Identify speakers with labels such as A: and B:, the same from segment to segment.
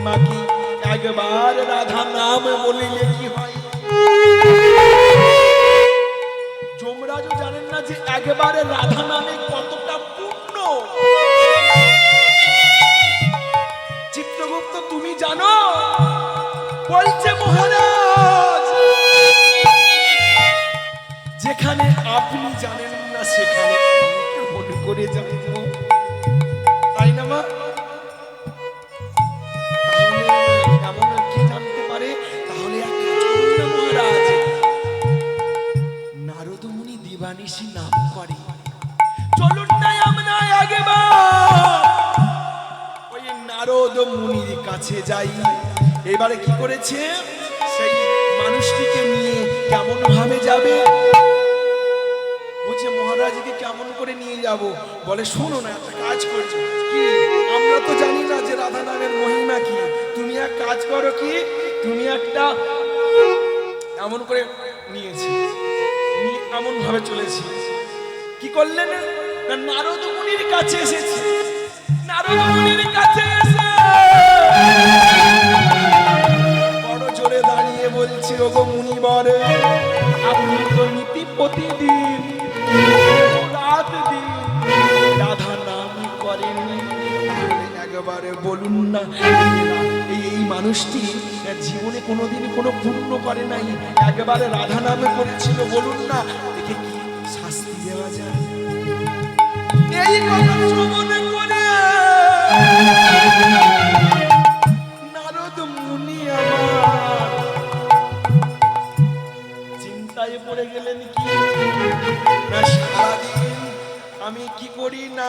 A: মহিমা কি? একবার রাধা নাম বলিলে কি হয়? যমরাজও জানেন না যে একবারে রাধা নামে কতটা পূর্ণ। চিত্রগুপ্ত তুমি জানো? বলছে মহারাজ, যেখানে আপনি জানেন না সেখানে আমাকে মনে করে জানবো, তাই না মা? তাহলে এমন কি জানতে পারে? তাহলে এক কাজ করুন না মহারাজ, নারদ মুনি দিবানিশি নাম করে, চলুন না আমরা একবার ওই নারদ মুনির কাছে যাই। এবারে কি করেছে, সেই মানুষটিকে নিয়ে কেমন ভাবে যাবে? বলছে মহারাজকে কেমন করে নিয়ে যাব? বলে শোনো না, একটা কাজ করছো কি, আমরা তো জানি না যে রাধা নামের মহিমা কি, তুমি এক কাজ করো কি, তুমি একটা এমন করে নিয়েছি, এমন ভাবে চলেছি। কি করলেন? নারদ মুনির কাছে এসেছে। নারদ মুনির কাছে এসে বড় জোরে দাঁড়িয়ে বলছে, ওগো মুনিবর, আপনি তো নীতি প্রতিদিন রাত দিন রাধা নাম করেন, একবারে বলুন না, এই মানুষটি জীবনে কোনোদিন কোনো পুণ্য করে নাই, একবারে রাধা নামে করেছিল, বলুন না একে কি শাস্তি দেওয়া যায়? এই কথা শ্রবণ করে নারদ মুনি আমার চিন্তায় পড়ে গেলেন। কি না, সারাদিন আমি কি করি না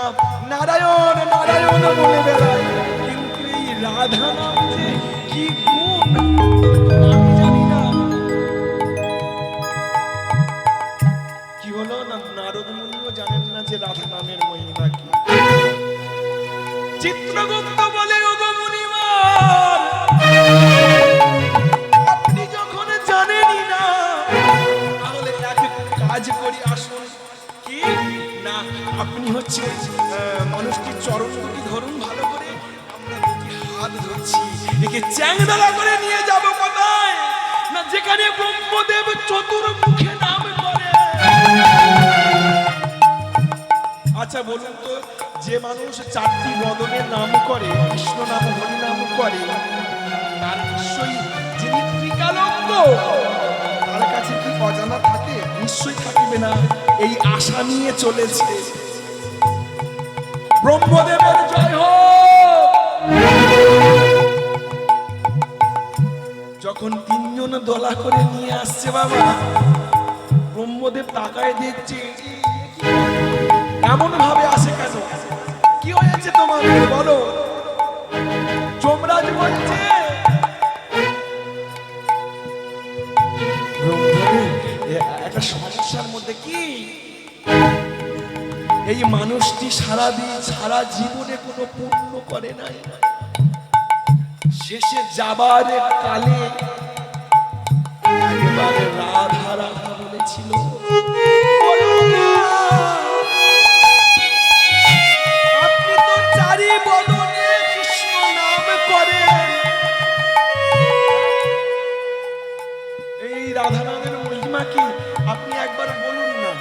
A: নারায়ণ নারায়ণ বলে বেড়াই, কিন্তু এই রাধা নাম যে কি গুণ আমি জানি না। কি হলো না, নারদ মুনিও জানেন না যে রাধা নামের মহিমা কি। চিত্রগুপ্ত বলে, ওগো মুনিবার, আপনি যখন জানেনই না, তাহলে এক কাজ করি, আসুন। কি না, আপনি হচ্ছে মানুষটির চরণ দুটি ধরুন ভালো করে, আমরা দুটি হাত ধরছি, একে চ্যাংদোলা করে নিয়ে যাব কোথায়? না, যেখানে ব্রহ্মদেব চতুর্মুখে নাম করে। আচ্ছা বলুন তো, যে মানুষ চারটি বদনের নাম করে, কৃষ্ণ নাম হরি নাম করে, তার নিশ্চয়ই যিনি ত্রিকালজ্ঞ, তার কাছে কি অজানা থাকে? নিশ্চয়ই থাকিবে না। এই আশা নিয়ে চলেছে। ব্রহ্মদেবের জয় হোক। যখন তিনজন দোলা করে নিয়ে আসছে বাবা, ব্রহ্মদেব তাকায় দেখছে, এমন ভাবে আসে কেন? কি হয়েছে তোমাদের বলো? যমরাজ বলছে, একটা সমস্যার মধ্যে। কি? এই মানুষটি সারাদিন সারা জীবনে কোনো পুণ্য করে নাই, শেষে যাবার কালে একেবারে রাধা রাধা বলেছিল। আপনি তো চারি বদনে কৃষ্ণ নাম করেন, এই রাধা নামের মহিমা কি আপনি একবার বলুন না।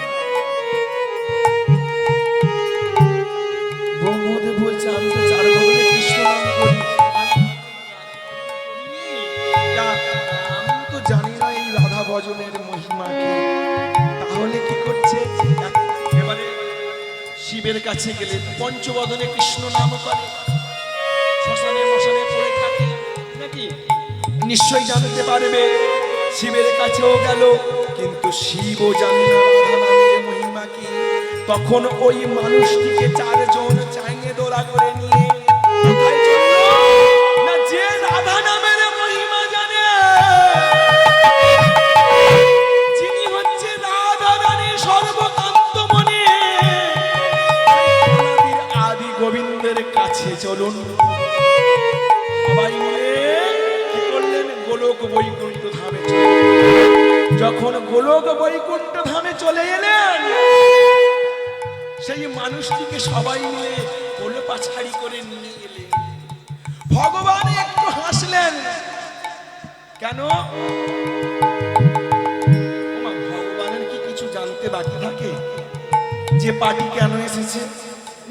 A: ব্রহ্মদেব বলছে, আমি তো চার বদনে কৃষ্ণ নাম করি, আমি তো জানি না এই রাধা ভজনের মহিমা কি। তাহলে কি করছে? এবারে শিবের কাছে গেলে পঞ্চবদনে কৃষ্ণ নাম করে, শ্মশানে মশানে পড়ে থাকে নাকি, নিশ্চয়ই জানতে পারবে। শিবের কাছেও গেল, কিন্তু শিবও জানে না রাধা নামের মহিমা কি। তখন ওই মানুষটিকে চারজন চাঙে দোলা করে নিয়ে কোথায় চলল? না, যে রাধা নামের মহিমা জানে, যিনি হচ্ছে রাধা রানী সর্বকান্তমণি, আদি গোবিন্দের কাছে চলুন। সবাই মিলে কি করলেন? গোলক বৈকুণ্ঠ ধামে। যখন গোলক বৈকুণ্ঠ ধামে চলে এলেন, সেই মানুষটিকে সবাই মিলে কোলপাছাড়ি করে নিয়ে এলেন। ভগবান একটু হাসি এসেছিলেন কেন? ওমা, ভগবানের কি কিছু জানতে বাকি থাকে যে পার্টি কেন এসেছে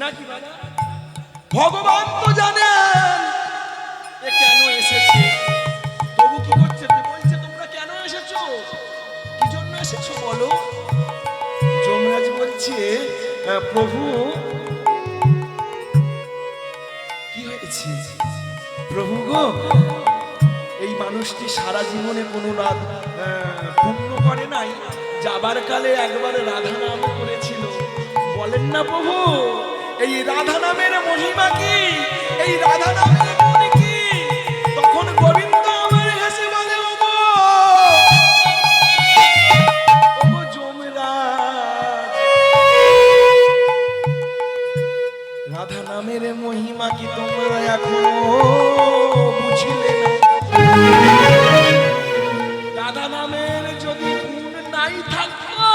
A: নাকি বাবা? ভগবান তো জানেন এ কেন এসেছে, তবু কি করছে? বলছে তোমরা কেন এসেছো, কি জন্য এসেছো বলো? যমরাজ বলছে প্রভু কি হয়েছে? প্রভু গো, এই মানুষটি সারা জীবনে কোনো রাত পুণ্য করে নাই, যাবার কালে একবার রাধা নাম করেছিল। বলেন না প্রভু, এই রাধা নামের মহিমা কি, এই রাধা নামের গুণ কি? তখন গোবিন্দ আমার হেসে বলে ওগো যমরাজ, রাধা নামের মহিমা কি তোমরা এখনো বুঝিলে না? রাধা নামের যদি গুণ নাই থাকতো,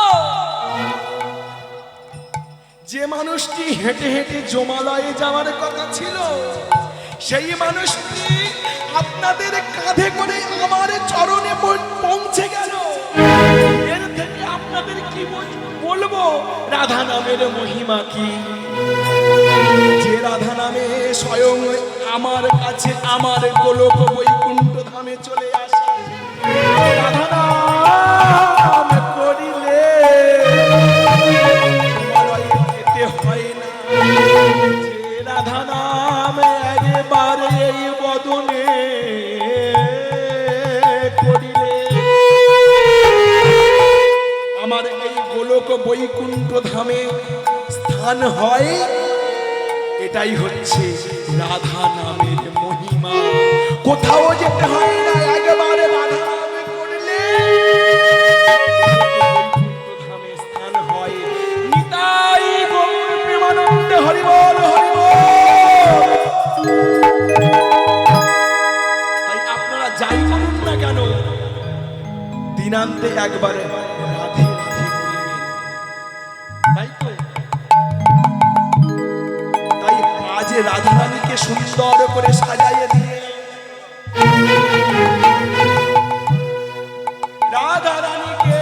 A: যে মানুষটি হেঁটে হেঁটে জমালয়ে যাওয়ার কথা ছিল, সেই মানুষটি আপনাদের কাঁধে করে আমার চরণে পৌঁছে গেল। এর থেকে আপনাদের কি বলবো রাধা নামের মহিমা কি? যে রাধা নামে স্বয়ং আমার কাছে আমার গোলক বৈকুণ্ঠ ধামে চলে আসে, রাধা নাম করিলে যেতে হয় না। যে রাধা নাম একবারে এই বদনে করিলে আমার এই গোলক বৈকুণ্ঠ ধামে স্থান হয়। এটাই হচ্ছে রাধা নামের মহিমা। কোথাও যেতে হয় না, একবারে রাধা নামে করলে ধামে স্থান হয়। নিতাই গৌর প্রেমানন্দে হরি বল হরি বল। তাই আপনারা যাই করুন না কেন, দিনান্তে একবারে রাধে রাধে বলবেন, তাই তো? আজ রাধা রানীকে সুন্দর করে সাজাইয়ে দিয়ে, রাধা রানীকে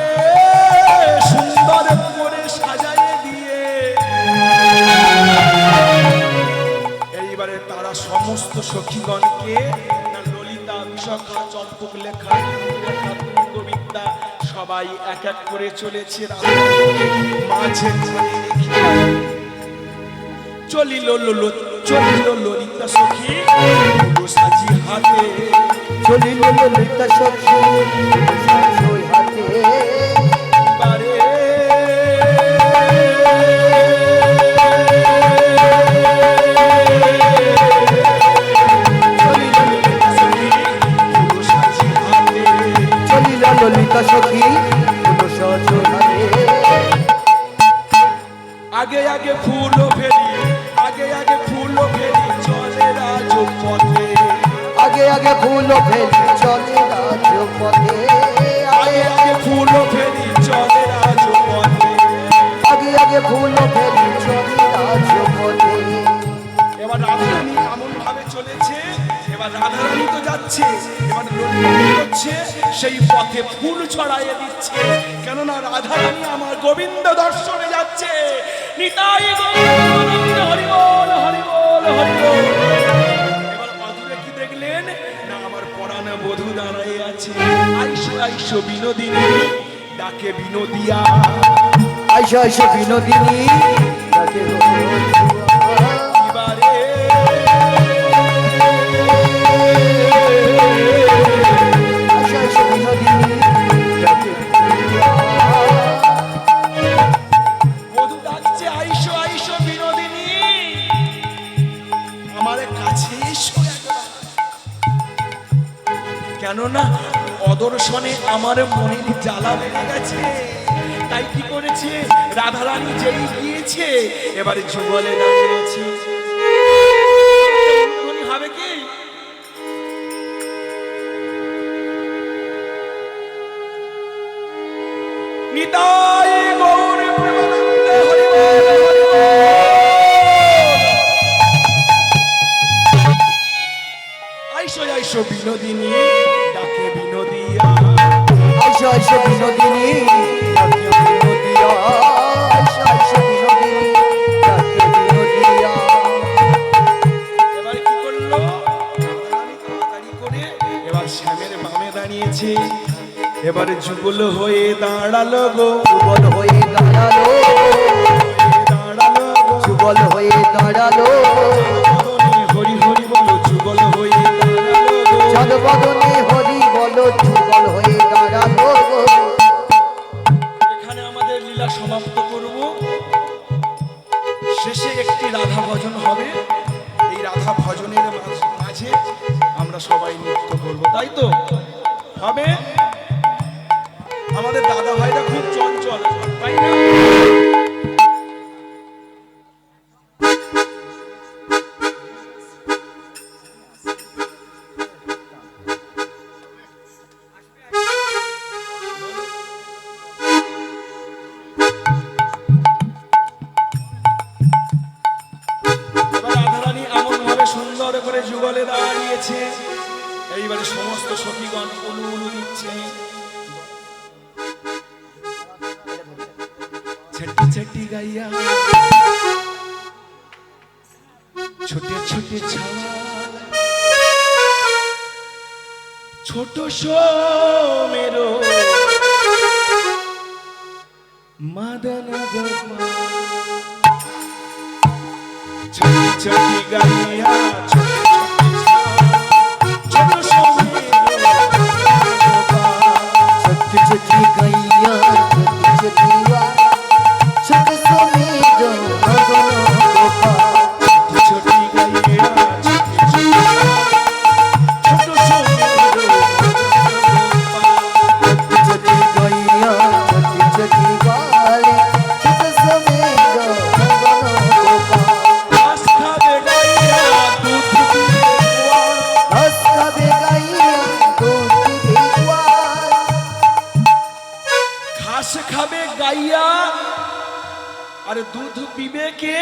A: সুন্দর করে সাজাইয়ে দিয়ে এইবারে তারা সমস্ত সখীগণকে ললিতা, বিশাখা, চম্পকলেখা, গোবিন্দা সবাই এক এক করে চলেছে রাধা রানীকে মাঝে ছেড়ে রেখে চলিল ললিতা সখী সাজি হাতে,
B: চলিল ললিতা সখী সাজি হাতে।
A: বারে
B: চলিল ললিতা সখী সাজি হাতে।
A: আগে আগে ফুল ফেলি, আগে আগে ফুল ফেলি চলে রাজপথে,
B: আগে আগে ফুল ফেলি চলে রাজপথে।
A: আগে আগে ফুল ফেলি চলে রাজপথে,
B: আগে আগে ফুল ফেলি চলে রাজপথে।
A: এবার রাধারানী এমন ভাবে চলেছে, এবার রাধারানী তো যাচ্ছে, এবার ললিতা হচ্ছে সেই পথে ফুল ছড়াইয়ে দিচ্ছে, কেননা রাধারানী আমার গোবিন্দ দর্শনে যাচ্ছে। নিতাই গৌর হরি বল হরি বল হরি বল। এবার অদূরে কি দেখলেন না, আমার পরাণ বধূ দাঁড়ায় আছে। আইসো আইসো বিনোদিনী ডাকে বিনোদিয়া,
B: আইসো আইসো বিনোদিনী ডাকে
A: এবারে
B: আইসো আইসো বিনোদিনী ডাকে
A: বধূ ডাকছে আইসো আইসো বিনোদিনী, আমার কাছে এসো একবার। কেননা অদর্শনে আমার মনের জ্বালা বেড়ে গেছে, তাই কি করেছে রাধারানী যেই গিয়েছে এবারে যুগলে দাঁড়িয়েছে। হবে কি নিতাই গৌর প্রেমানন্দে হরি বল হরি বল। আইসো আইসো আইসো বিনোদিনী ডাকে বিনোদিয়া
B: আইসো আইসো বিনোদিনী ডাকে বিনোদিয়া আইসো আইসো বিনোদিনী ডাকে বিনোদিয়া
A: এবার কি করলো রাধারানী তাড়াতাড়ি করে এবার শ্যামের বামে দাঁড়িয়েছে এবারে যুগল হয়ে দাঁড়ালো গো
B: যুগল হয়ে দাঁড়ালো
A: দাঁড়ালো গো
B: যুগল হয়ে দাঁড়ালো
A: হরি হরি বলো যুগল হয়ে দাঁড়ালো গো
B: চাঁদ বদনে হরি বলো যুগল হয়ে দাঁড়ালো
A: এখানে আমাদের লীলা সমাপ্ত করব শেষে একটি রাধা ভজন হবে এই রাধা ভজনের মাঝে আমরা সবাই নৃত্য করব তাই তো হবে আমাদের দাদা ভাইরা খুব চঞ্চল তাই না সুন্দর করে যুগলে দাঁড়িয়েছে এইবারে সমস্ত সখীগণ উলু উলু দিচ্ছে ছটি ছটি গাইয়া ছোটে ছোটে ছাওয়া ছোট সোমেরো মাদন গোপাল ছটি ছটি গাইয়া ছোট
B: छोटी छोटी गैया छोटी छोटी छोट समीर
A: छोटी गैया छोट
B: छोटी गैया छोटी छोटी वाले छोट समीर
A: घास खावे गैया दूध पीवा
B: घास खावे गैया दूध पीवा
A: घास खावे गैया अरे दूध पीबे के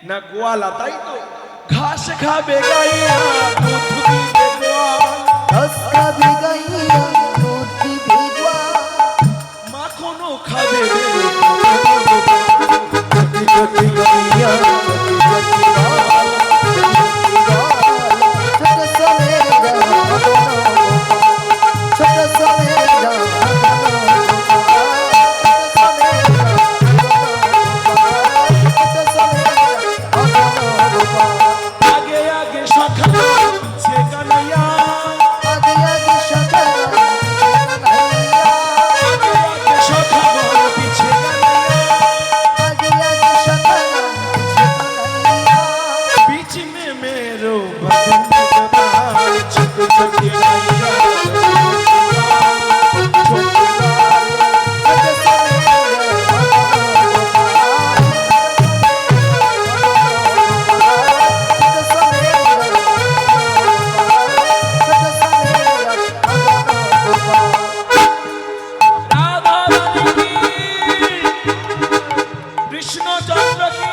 A: ना गोवाला ताई तो घास खावे गैया दूध पीबे गोवाला
B: घास खावे गैया दूध पीवा
A: माखनो खावे
B: छोटी छोटी गैया छोटी छोटी छोट समीर छोट समीर
A: आगे आगे सखा से कन्हैया
B: आगे आगे सखा
A: आगे आगे सखा पीछे कन्हैया
B: आगे आगे सखा
A: बीच में मेरो बदन कबाल छोटी छोटी गाइया राधा रानी की कृष्ण चंद्र की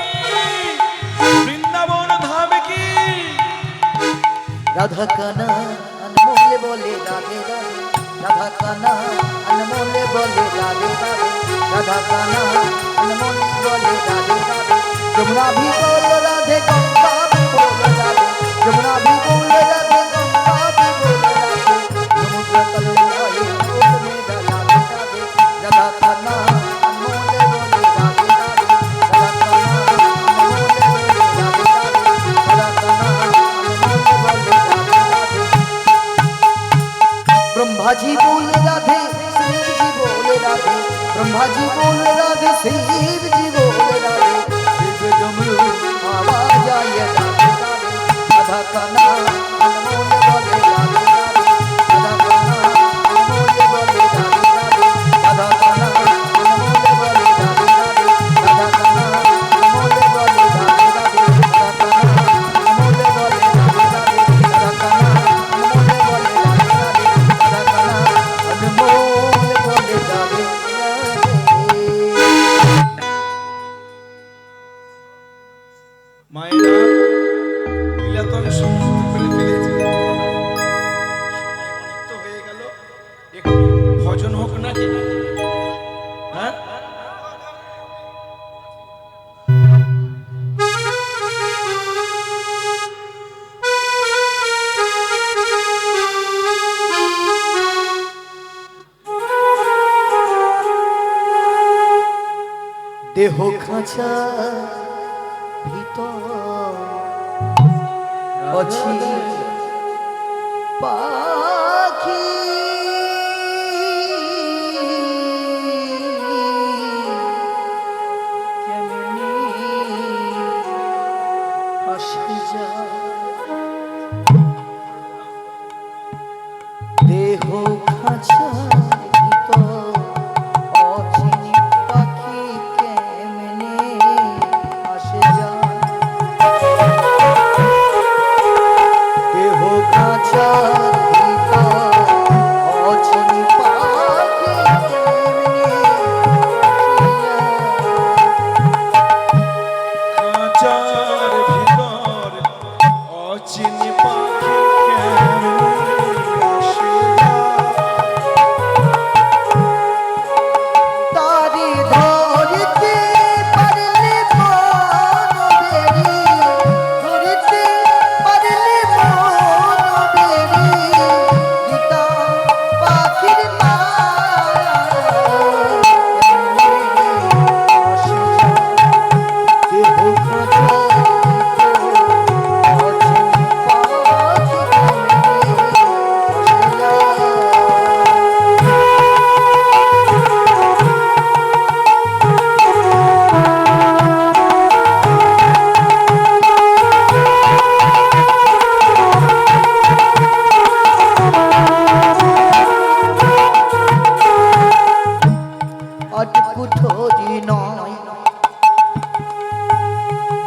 A: वृंदावन धाम की
B: राधा काना अनमोल बोले राधे राधे राधा काना अनमोल बोले राधे राधे राधा काना अनमोल बोले राधे राधे यमुना भी बोल राधे गंगा भी बोल राधे यमुना भी बोल राधे गंगा भी बोल राधे समुद्र तल आई बोल में राधे राधे राधा काना अनमोल बोले राधे राधे राधा काना अनमोल बोले राधे राधे राधा काना अनमोल बोले राधे राधे ब्रह्मा जी बोल राधे शिव जी बोल राधे ब्रह्मा जी बोल राधे शिव जी बोल राधे शिव डमरू आवाज आए राधे राधे राधा काना अनमोल बोले राधे राधे राधा काना अनमोल बोले राधे राधे राधा काना अनमोल बोले राधे राधे राधा काना अनमोल बोले राधे राधे राधा काना अनमोल बोले राधे राधे राधा काना अनमोल बोले राधे राधे राधा काना अनमोल बोले राधे राधे
A: ভজন হোক নাকি? হ্যাঁ,
B: দেহ খাঁচা ভিতর অছি পাখি কেমনি আসে যায় দেহ খাঁচা ভিতর অচিনি পাখি কেমনে আসে যায় দেহ খাঁচা ভিতর অচিনি পাখি কেমনে আসে যায়
A: খাঁচার ভিতর অচিনি পাখি কেমনে আসে
B: তারি ধরিতে পারলে মন বেরি ধরিতে পারলে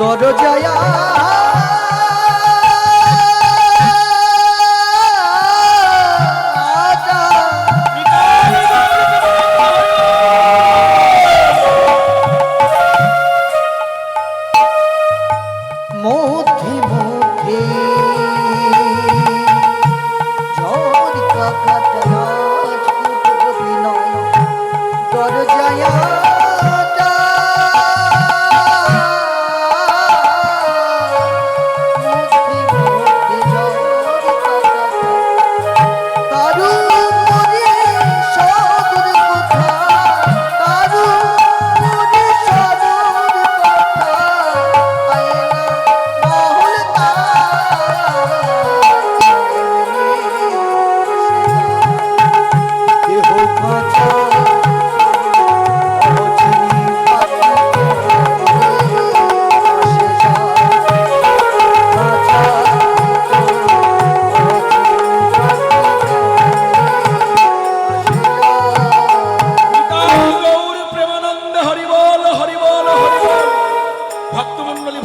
B: দরজায়া মধ্যে মধ্যে ঝড় কাকাটা রাজপুত অভিনয় দরজায়া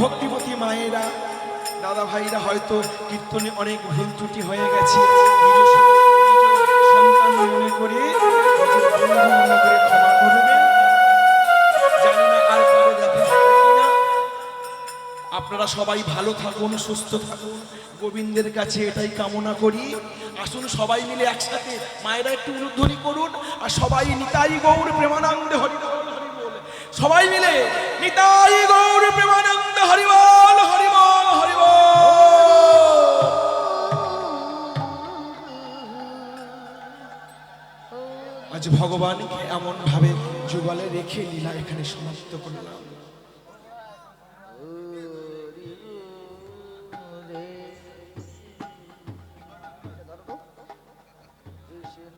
A: ভক্তিপতি মায়েরা, দাদা ভাইরা হয়তো কীর্তনে অনেক ভুল ত্রুটি হয়ে গেছে, নিজ সন্তান মনে করে মনে করে ক্ষমা করবেন। জানি না আর কারো দেখা হবে কিনা। আপনারা সবাই ভালো থাকুন, সুস্থ থাকুন, গোবিন্দের কাছে এটাই কামনা করি। আসুন সবাই মিলে একসাথে মায়েরা একটু উলুধ্বনি করুন, আর সবাই নিতাই গৌর প্রেমানন্দে হরি বল হরি বল, সবাই মিলে নিতাই গৌর প্রেমানন্দে হরি বল হরি বল হরি বল। আজ ভগবানকে এমন ভাবে যুগলে রেখে লীলা এখানে সমাপ্ত করলাম।